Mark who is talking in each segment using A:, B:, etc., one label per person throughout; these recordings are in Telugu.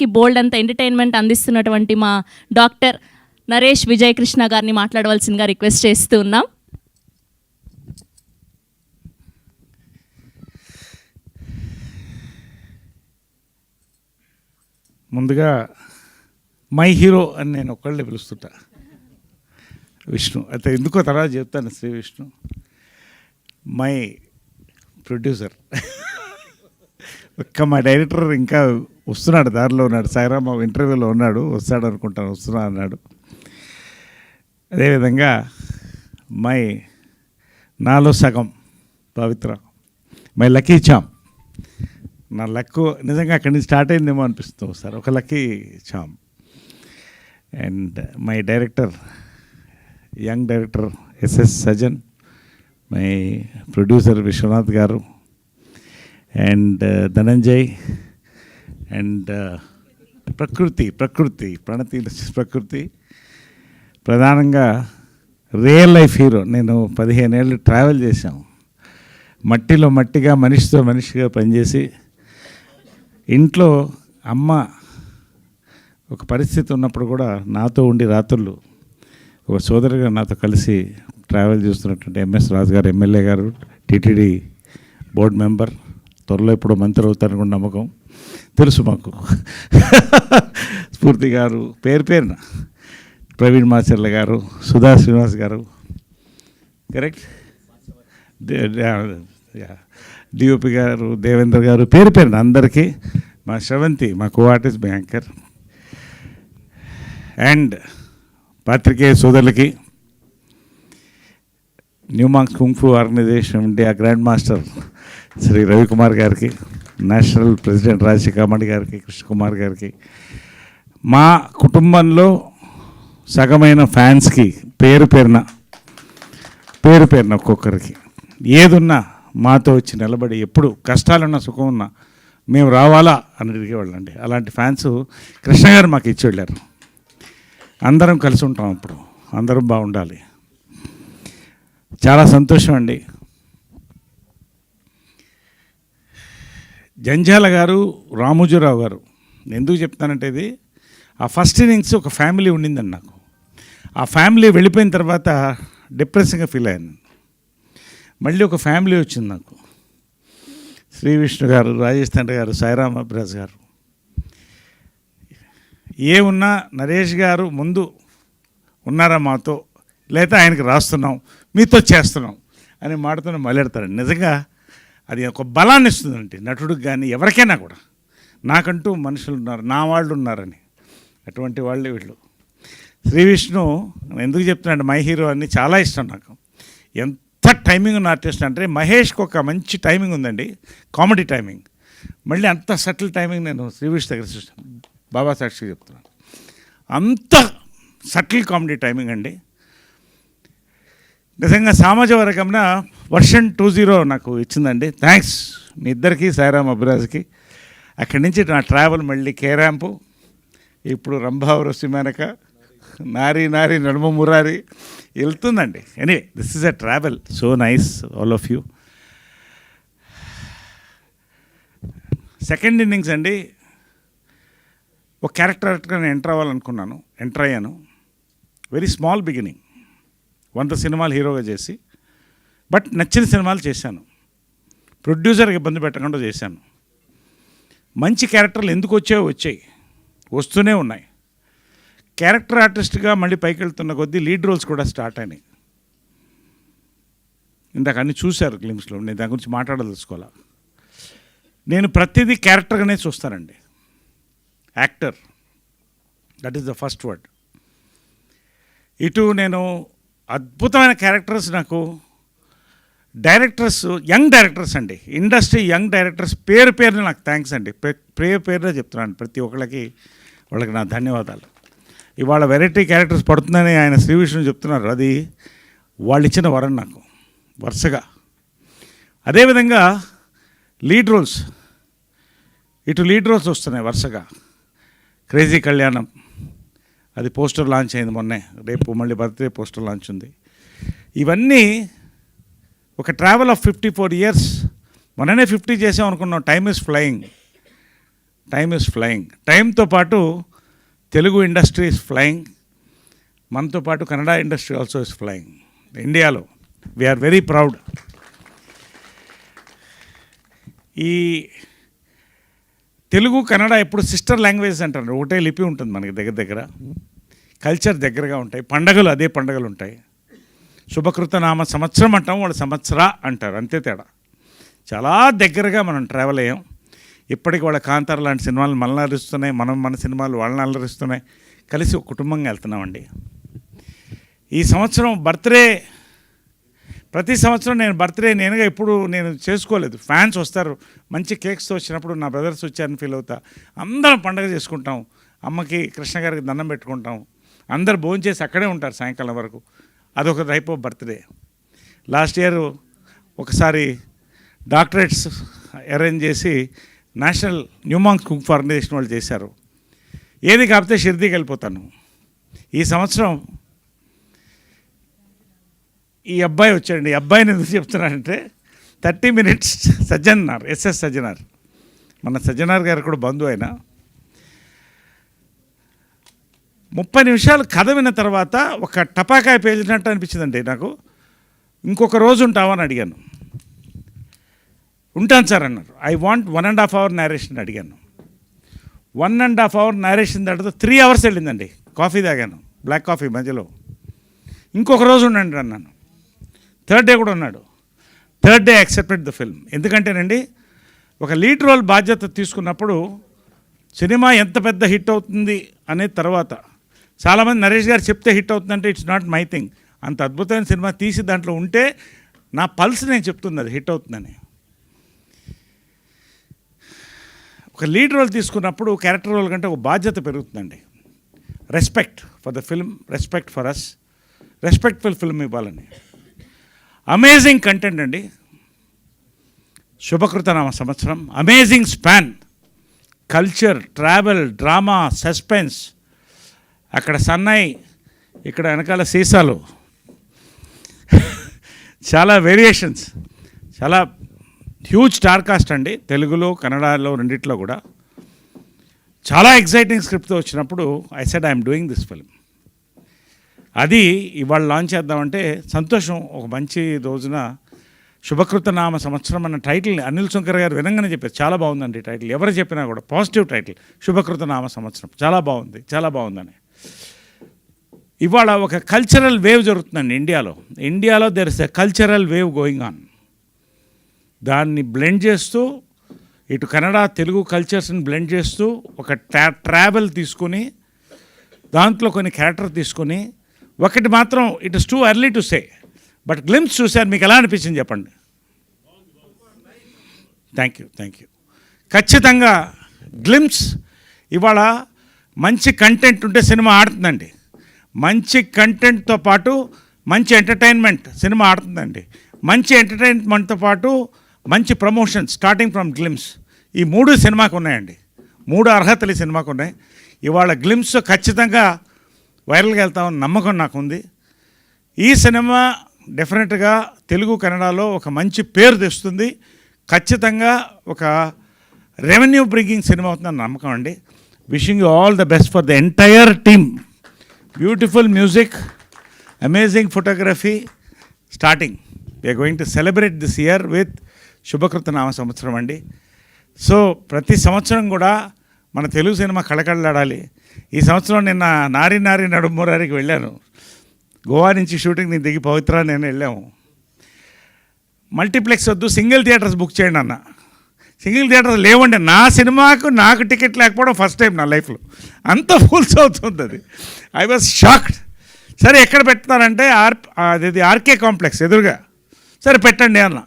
A: కి బోల్డ్ అంత ఎంటర్టైన్మెంట్ అందిస్తున్నటువంటి మా డాక్టర్ నరేష్ విజయ్ కృష్ణ గారిని మాట్లాడవలసిందిగా రిక్వెస్ట్ చేస్తూ ఉన్నాం.
B: ముందుగా మై హీరో అని నేను ఒక్కళ్ళే పిలుస్తుంటా, విష్ణు. అయితే ఎందుకో తర్వాత చెప్తాను. Sree Vishnu my producer. ఒక్క మా డైరెక్టర్ ఇంకా వస్తున్నాడు, దారిలో ఉన్నాడు. సాయిరామ్ ఇంటర్వ్యూలో ఉన్నాడు, వస్తాడు అనుకుంటాను, వస్తున్నా అన్నాడు. అదేవిధంగా నాలో సగం పవిత్ర, మై లక్కీ చామ్. నా లక్కు నిజంగా అక్కడి నుంచి స్టార్ట్ అయిందేమో అనిపిస్తుంది సార్, ఒక lucky charm. And my director, young director SS Sajan, my producer Vishwanath garu, and Dhananjay, and ప్రకృతి ప్రణతి ప్రకృతి. ప్రధానంగా రియల్ లైఫ్ హీరో. నేను 15 ఏళ్ళు ట్రావెల్ చేశాను, మట్టిలో మట్టిగా, మనిషితో మనిషిగా పనిచేసి, ఇంట్లో అమ్మ ఒక పరిస్థితి ఉన్నప్పుడు కూడా నాతో ఉండి రాత్రులు ఒక సోదరుగా నాతో కలిసి ట్రావెల్ చేస్తున్నటువంటి ఎంఎస్ రాజు గారు, ఎమ్మెల్యే గారు, టీటీడీ బోర్డు మెంబర్, త్వరలో ఇప్పుడు మంత్రి అవుతారనుకున్న నమ్మకం తెలుసు మాకు. స్ఫూర్తి గారు, పేరున ప్రవీణ్ మాచర్ల గారు, సుధా శ్రీనివాస్ గారు, కరెక్ట్, డిఓపి గారు, దేవేంద్ర గారు, పేరున అందరికీ, మా శ్రవంతి, మా కో ఆర్టిస్ట్, మా యాంకర్, అండ్ పాత్రికేయ సోదరులకి, New Monks kung fu organisation India grand master Shri Ravikumar గారికి, నేషనల్ ప్రెసిడెంట్ రాజశేఖర్ గారికి, కృష్ణకుమార్ గారికి, మా కుటుంబంలో సగమైన ఫ్యాన్స్కి పేరు పేరున ఒక్కొక్కరికి ఏదున్నా మాతో వచ్చి నిలబడి, ఎప్పుడు కష్టాలున్నా సుఖం ఉన్నా మేము రావాలా అని అడిగేవాళ్ళండి. అలాంటి ఫ్యాన్స్ కృష్ణ గారు మాకు ఇచ్చి వెళ్ళారు. అందరం కలిసి ఉంటాం, అప్పుడు అందరం బాగుండాలి. చాలా సంతోషం అండి. జంజాల గారు, రామోజీరావు గారు, ఎందుకు చెప్తానంటే ఇది ఆ ఫస్ట్ ఇన్నింగ్స్ ఒక ఫ్యామిలీ ఉండిందండి నాకు. ఆ ఫ్యామిలీ వెళ్ళిపోయిన తర్వాత డిప్రెసింగ్గా ఫీల్ అయ్యాను. మళ్ళీ ఒక ఫ్యామిలీ వచ్చింది నాకు. శ్రీ విష్ణు గారు, రాజేష్ తండ్రి గారు, సాయిరామ్ అభిరాజ్ గారు. ఏమున్నా నరేష్ గారు ముందు ఉన్నారా మాతో, లేదా ఆయనకి రాస్తున్నాం, మీతో చేస్తున్నాం అని మాటతో మొదలెడతారండి. నిజంగా అది ఒక బలాన్ని ఇస్తుందండి నటుడికి కానీ ఎవరికైనా కూడా. నాకంటూ మనుషులు ఉన్నారు, నా వాళ్ళు ఉన్నారని, అటువంటి వాళ్ళే వీళ్ళు. శ్రీ విష్ణు ఎందుకు చెప్తున్నాడు మై హీరో అని, చాలా ఇష్టం నాకు. ఎంత టైమింగ్ ఉన్న ఆర్టిస్ట్ అంటే, మహేష్కి ఒక మంచి టైమింగ్ ఉందండి, కామెడీ టైమింగ్. మళ్ళీ అంత సటిల్ టైమింగ్ నేను శ్రీ విష్ణు దగ్గర చూస్తాను, బాబా సాక్షి చెప్తున్నాను. అంత సటిల్ కామెడీ టైమింగ్ అండి. నిజంగా సామాజ వర్గంన వర్షన్ 20 నాకు ఇచ్చిందండి. థ్యాంక్స్ మీ ఇద్దరికి, సాయిరామ్ అభిరాజ్కి. అక్కడి నుంచి నా ట్రావెల్ మళ్ళీ కేరాంపు, ఇప్పుడు రంభావరసి మేనక, నారీ నడుమ మురారి వెళ్తుందండి. Anyway, this is a travel. So nice all of you. Second innings అండి, ఒక క్యారెక్టర్గా నేను ఎంటర్ అయ్యాను. వెరీ స్మాల్ బిగినింగ్, 100 సినిమాలు హీరోగా చేసి, బట్ నచ్చిన సినిమాలు చేశాను. ప్రొడ్యూసర్కి ఇబ్బంది పెట్టకుండా చేశాను. మంచి క్యారెక్టర్లు ఎందుకు వచ్చాయి, వస్తూనే ఉన్నాయి. క్యారెక్టర్ ఆర్టిస్ట్గా మళ్ళీ పైకి వెళ్తున్న కొద్దీ లీడ్ రోల్స్ కూడా స్టార్ట్ అయినాయి. ఇందాక అన్నీ చూశారు గ్లిమ్స్లో, నేను దాని గురించి మాట్లాడదలుచుకోవాలా. నేను ప్రతిదీ క్యారెక్టర్గానే చూస్తానండి. Actor, that is the first word. ఇటు నేను అద్భుతమైన క్యారెక్టర్స్, నాకు డైరెక్టర్స్, యంగ్ డైరెక్టర్స్ అండి, ఇండస్ట్రీ యంగ్ డైరెక్టర్స్ పేరున నాకు థ్యాంక్స్ అండి. పేరున చెప్తున్నాను ప్రతి ఒక్కళ్ళకి, వాళ్ళకి నా ధన్యవాదాలు. ఇవాళ వెరైటీ క్యారెక్టర్స్ పడుతుందని ఆయన శ్రీ విష్ణు చెప్తున్నారు, అది వాళ్ళు ఇచ్చిన వరం నాకు వరుసగా. అదేవిధంగా లీడ్ రోల్స్, ఇటు లీడ్ రోల్స్ వస్తున్నాయి వరుసగా. క్రేజీ కళ్యాణం, అది పోస్టర్ లాంచ్ అయింది మొన్నే, రేపు మళ్ళీ బర్త్డే పోస్టర్ లాంచ్ ఉంది. ఇవన్నీ ఒక ట్రావెల్ ఆఫ్ 54 years. మొన్ననే 50 చేసాం అనుకున్నాం. Time is flying. Time is flying. టైంతో పాటు తెలుగు ఇండస్ట్రీ ఈజ్ ఫ్లయింగ్, మనతో పాటు Kannada industry also is flying. ఇండియాలో వీఆర్ వెరీ ప్రౌడ్. ఈ తెలుగు కన్నడ ఎప్పుడు సిస్టర్ లాంగ్వేజ్ అంటారు. ఒకటే లిపి ఉంటుంది మనకి, దగ్గర దగ్గర కల్చర్ దగ్గరగా ఉంటాయి. పండగలు అదే పండగలు ఉంటాయి. శుభకృత నామ సంవత్సరం అంటాం, వాళ్ళు సంవత్సర అంటారు, అంతే తేడా. చాలా దగ్గరగా మనం ట్రావెల్ అయ్యాం. ఇప్పటికి వాళ్ళ కాంతార లాంటి సినిమాలు మనల్ని అలరిస్తున్నాయి, మన సినిమాలు వాళ్ళని అలరిస్తున్నాయి. కలిసి ఒక కుటుంబంగా వెళ్తున్నామండి. ఈ సంవత్సరం బర్త్డే, ప్రతి సంవత్సరం నేను బర్త్డే నేనుగా ఎప్పుడు నేను చేసుకోలేదు. ఫ్యాన్స్ వస్తారు, మంచి కేక్స్తో వచ్చినప్పుడు నా బ్రదర్స్ వచ్చారని ఫీల్ అవుతా. అందరం పండగ చేసుకుంటాం, అమ్మకి కృష్ణ గారికి దండం పెట్టుకుంటాం, అందరు భోంచేసి అక్కడే ఉంటారు సాయంకాలం వరకు. అదొక type of birthday. Last year ఒకసారి డాక్టరేట్స్ అరేంజ్ చేసి నేషనల్ న్యూమాంగ్స్ కుక్ ఫౌండేషన్ వాళ్ళు చేశారు. ఏది కాకపోతే షిర్దీకి వెళ్ళిపోతాను. ఈ సంవత్సరం ఈ అబ్బాయి వచ్చాడండి. ఈ అబ్బాయిని ఎందుకు చెప్తున్నానంటే 30 minutes సజ్జనార్, ఎస్ఎస్ సజ్జనార్, మన సజ్జనార్ గారు కూడా బంధువు అయినా 30 నిమిషాలు కథ విన్న తర్వాత ఒక టపాకాయ పేలినట్టు అనిపించిందండి నాకు. ఇంకొక రోజు ఉంటావని అడిగాను. ఉంటాను సార్ అన్నారు. ఐ వాంట్ 1.5 hour నేరేషన్ అడిగాను. 1.5 hour నేరేషన్ తర్వాత 3 hours వెళ్ళిందండి. కాఫీ తాగాను, బ్లాక్ కాఫీ మధ్యలో. ఇంకొక రోజు ఉండండి అన్నాను. థర్డ్ డే కూడా ఉన్నాడు. Third day accepted the film. ఎందుకంటేనండి, ఒక లీడ్ రోల్ బాధ్యత తీసుకున్నప్పుడు సినిమా ఎంత పెద్ద హిట్ అవుతుంది అనే తర్వాత, చాలామంది నరేష్ గారు చెప్తే హిట్ అవుతుందంటే ఇట్స్ నాట్ మై థింగ్. అంత అద్భుతమైన సినిమా తీసి దాంట్లో ఉంటే నా పల్స్ నేను చెప్తుంది అది హిట్ అవుతుందని. ఒక లీడ్ రోల్ తీసుకున్నప్పుడు క్యారెక్టర్ రోల్ కంటే ఒక బాధ్యత పెరుగుతుందండి. Respect for the film, respect for us, respectful film ఇవ్వాలని. అమేజింగ్ కంటెంట్ అండి. శుభకృతనామ సంవత్సరం, amazing span, culture, travel, drama, suspense. అక్కడ సన్నాయి, ఇక్కడ వెనకాల సీసాలు, చాలా వేరియేషన్స్, చాలా హ్యూజ్ స్టార్ కాస్ట్ అండి. తెలుగులో కన్నడలో రెండిట్లో కూడా చాలా ఎగ్జైటింగ్ స్క్రిప్ట్తో వచ్చినప్పుడు I said I'm doing this film. అది ఇవాళ లాంచ్ చేద్దామంటే సంతోషం. ఒక మంచి రోజున శుభకృత నామ సంవత్సరం అన్న టైటిల్ అనిల్ శంకర్ గారు వినంగానే చెప్పారు, చాలా బాగుందండి టైటిల్. ఎవరు చెప్పినా కూడా పాజిటివ్ టైటిల్, శుభకృత నామ సంవత్సరం, చాలా బాగుంది, చాలా బాగుందని. ఇవాళ ఒక కల్చరల్ వేవ్ జరుగుతుందండి ఇండియాలో there is a cultural wave going on. దాన్ని బ్లెండ్ చేస్తూ, ఇటు కన్నడ తెలుగు కల్చర్స్ని బ్లెండ్ చేస్తూ, ఒక ట్రావెల్ తీసుకొని దాంట్లో కొన్ని క్యారెక్టర్ తీసుకొని, ఒకటి మాత్రం it is too early to say, but glimpse చూశారు, మీకు ఎలా అనిపించింది చెప్పండి. Thank you. ఖచ్చితంగా గ్లిమ్స్ ఇవాళ మంచి కంటెంట్ ఉంటే సినిమా ఆడుతుందండి. మంచి కంటెంట్తో పాటు మంచి ఎంటర్టైన్మెంట్ సినిమా ఆడుతుందండి. మంచి ఎంటర్టైన్మెంట్తో పాటు మంచి ప్రమోషన్ స్టార్టింగ్ ఫ్రమ్ గ్లిమ్స్. ఈ 3 సినిమాకు ఉన్నాయండి. 3 అర్హతలు ఈ సినిమాకు ఉన్నాయి. ఇవాళ గ్లిమ్స్ ఖచ్చితంగా వైరల్గా వెళ్తామని నమ్మకం నాకుంది. ఈ సినిమా డెఫినెట్గా తెలుగు కన్నడలో ఒక మంచి పేరు తెస్తుంది. ఖచ్చితంగా ఒక రెవెన్యూ బ్రింగింగ్ సినిమా అవుతుందని నమ్మకం అండి. Wishing you all the best for the entire team. Beautiful music, amazing photography, starting. We're going to celebrate this year with శుభకృత నామ సంవత్సరం అండి. సో ప్రతి సంవత్సరం కూడా మన తెలుగు సినిమా కళకళలాడాలి. ఈ సంవత్సరం నిన్న నారి నడుమూరారికి వెళ్ళాను. గోవా నుంచి షూటింగ్ నేను దిగి పవిత్ర నేను వెళ్ళాము. మల్టీప్లెక్స్ వద్దు, సింగిల్ థియేటర్స్ బుక్ చేయండి అన్న. సింగిల్ థియేటర్స్ లేవండి. నా సినిమాకు నాకు టికెట్ లేకపోవడం ఫస్ట్ టైం నా లైఫ్లో. అంత ఫుల్స్ అవుతుంది అది. I was shocked. సరే ఎక్కడ పెడతారంటే అది ఆర్కే కాంప్లెక్స్ ఎదురుగా. సరే పెట్టండి అన్న.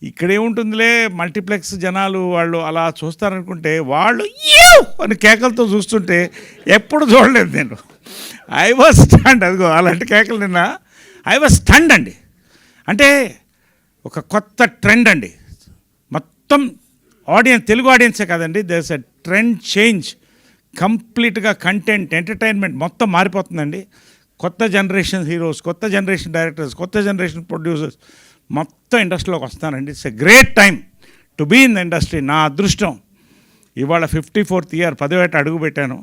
B: ఇక్కడ ఏముంటుందిలే, మల్టీప్లెక్స్ జనాలు వాళ్ళు అలా చూస్తారనుకుంటే వాళ్ళు అని కేకలతో చూస్తుంటే ఎప్పుడు చూడలేదు నేను. I was stunned. అదిగో అలాంటి కేకలు నిన్న. ఐ వాజ్ స్టండ్ అండి. అంటే ఒక కొత్త ట్రెండ్ అండి. మొత్తం ఆడియన్స్, తెలుగు ఆడియన్సే కాదండి, there is a trend change. కంప్లీట్గా కంటెంట్, ఎంటర్టైన్మెంట్ మొత్తం మారిపోతుందండి. కొత్త జనరేషన్ హీరోస్, కొత్త జనరేషన్ డైరెక్టర్స్, కొత్త జనరేషన్ ప్రొడ్యూసర్స్ మొత్తం ఇండస్ట్రీలోకి వస్తానండి. It's a great time to be in the industry. నా అదృష్టం ఇవాళ 54th ఇయర్, 10వ ఏట అడుగు పెట్టాను.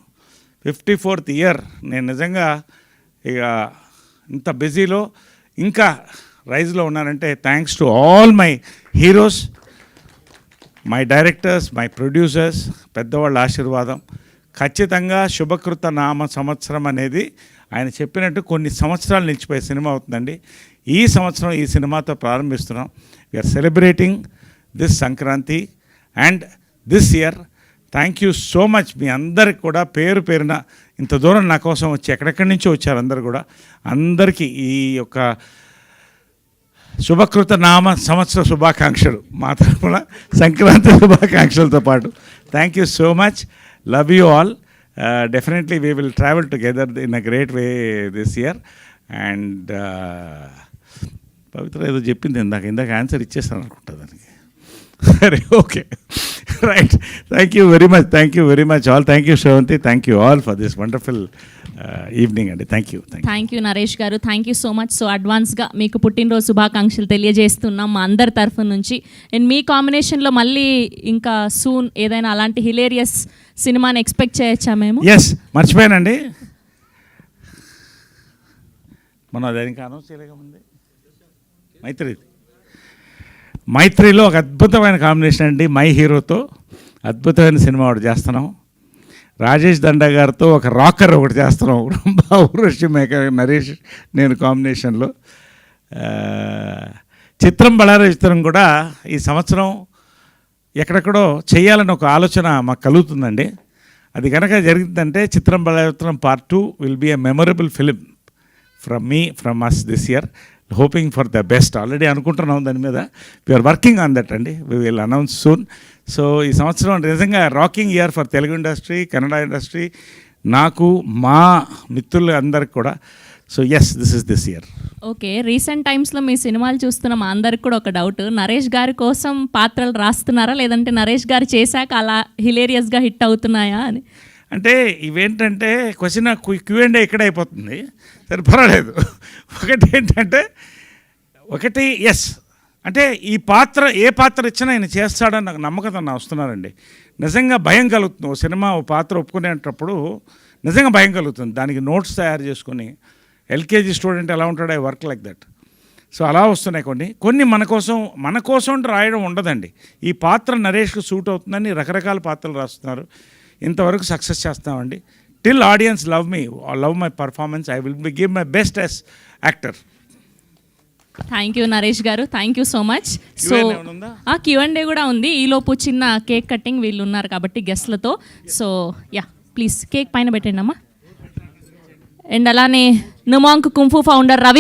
B: 54th year. నేను నిజంగా ఇక ఇంత బిజీలో ఇంకా రైజ్లో ఉన్నానంటే thanks to all my heroes, my directors, my producers, పెద్దవాళ్ళ ఆశీర్వాదం. ఖచ్చితంగా శుభకృత నామ సంవత్సరం అనేది ఆయన చెప్పినట్టు కొన్ని సంవత్సరాలు నిలిచిపోయే సినిమా అవుతుందండి. ఈ సంవత్సరం ఈ సినిమాతో ప్రారంభిస్తున్నాం. We're celebrating this Sankranti and this year. Thank you so much. మీ అందరికి కూడా పేరు పేరున ఇంత దూరం నా కోసం వచ్చి ఎక్కడెక్కడి నుంచో వచ్చారు అందరు కూడా. అందరికీ ఈ యొక్క శుభకృత నామ సంవత్సర శుభాకాంక్షలు, మా తరఫున సంక్రాంతి శుభాకాంక్షలతో పాటు. Thank you so much. Love you all. Definitely we will travel together in a great way this year. And Pavitra ఏదో చెప్పింది ఇందాక ఆన్సర్ ఇచ్చేస్తాను అనుకుంటా దానికి. సరే, okay, right. Thank you very much all. Thank you Sravanthi. Thank you all for this wonderful evening అండి. Thank you
A: Naresh garu. Thank you so much. So అడ్వాన్స్గా మీకు పుట్టినరోజు శుభాకాంక్షలు తెలియజేస్తున్నాం మా అందరి తరఫు నుంచి. అండ్ మీ కాంబినేషన్లో మళ్ళీ ఇంకా సూన్ ఏదైనా అలాంటి హిలేరియస్ సినిమాని ఎక్స్పెక్ట్ చేయొచ్చా మేము?
B: ఎస్, మర్చిపోయానండి. మనం అది ఇంకా అనౌన్స్ చేయలేకముంది. మైత్రిలో ఒక అద్భుతమైన కాంబినేషన్ అండి. మై హీరోతో అద్భుతమైన సినిమా ఒకటి చేస్తున్నాం. రాజేష్ దండా గారితో ఒక రాకర్ ఒకటి చేస్తున్నాం. ఊర్వశి మేక నరేష్ నేను కాంబినేషన్లో. చిత్రం బళార చిత్రం కూడా ఈ సంవత్సరం ఎక్కడెక్కడో చేయాలని ఒక ఆలోచన మాకు కలుగుతుందండి. అది కనుక జరిగిందంటే చిత్రం బళార చిత్రం part 2 will be a memorable film from us this year. Hoping for the best. Already అనుకుంటున్నాం దాని మీద. వీఆర్ వర్కింగ్ ఆన్ దట్ అండి. We will announce soon. So ఈ సంవత్సరం నిజంగా rocking year for Telugu industry, Kannada industry, నాకు, మా మిత్రులు అందరికి కూడా. So yes, this year.
A: Okay, recent టైమ్స్లో మీ సినిమాలు చూస్తున్న మా అందరికి కూడా ఒక డౌట్. నరేష్ గారి కోసం పాత్రలు రాస్తున్నారా, లేదంటే నరేష్ గారు చేశాక అలా హిలేరియస్గా హిట్ అవుతున్నాయా అని?
B: అంటే ఇవేంటంటే క్వశ్చన్ Q&A ఇక్కడ అయిపోతుంది. సరే, పర్వాలేదు. ఒకటి ఎస్ అంటే ఈ పాత్ర ఏ పాత్ర ఇచ్చినా ఆయన చేస్తాడని నాకు నమ్మకం వస్తున్నారండి. నిజంగా భయం కలుగుతుంది. ఓ సినిమా ఓ పాత్ర ఒప్పుకునేటప్పుడు నిజంగా భయం కలుగుతుంది. దానికి నోట్స్ తయారు చేసుకొని ఎల్కేజీ స్టూడెంట్ ఎలా ఉంటాడో I work like that. So అలా వస్తున్నాయి కొన్ని మన కోసం రాయడం ఉండదండి. ఈ పాత్ర నరేష్కు సూట్ అవుతుందని రకరకాల పాత్రలు రాస్తున్నారు. ఇంతవరకు సక్సెస్ చేస్తామండి. Till audience love my performance, I will give my best as actor.
A: Thank you Naresh garu. Thank you so much. So Q&A కూడా ఉంది. ఈలోపు చిన్న కేక్ కటింగ్ వీళ్ళు ఉన్నారు కాబట్టి గెస్ట్లతో. సో యా, ప్లీజ్ కేక్ పైన పెట్టండి అమ్మా. అండ్ అలానే నుమాంక్ కుంఫు ఫౌండర్ రవికుమార్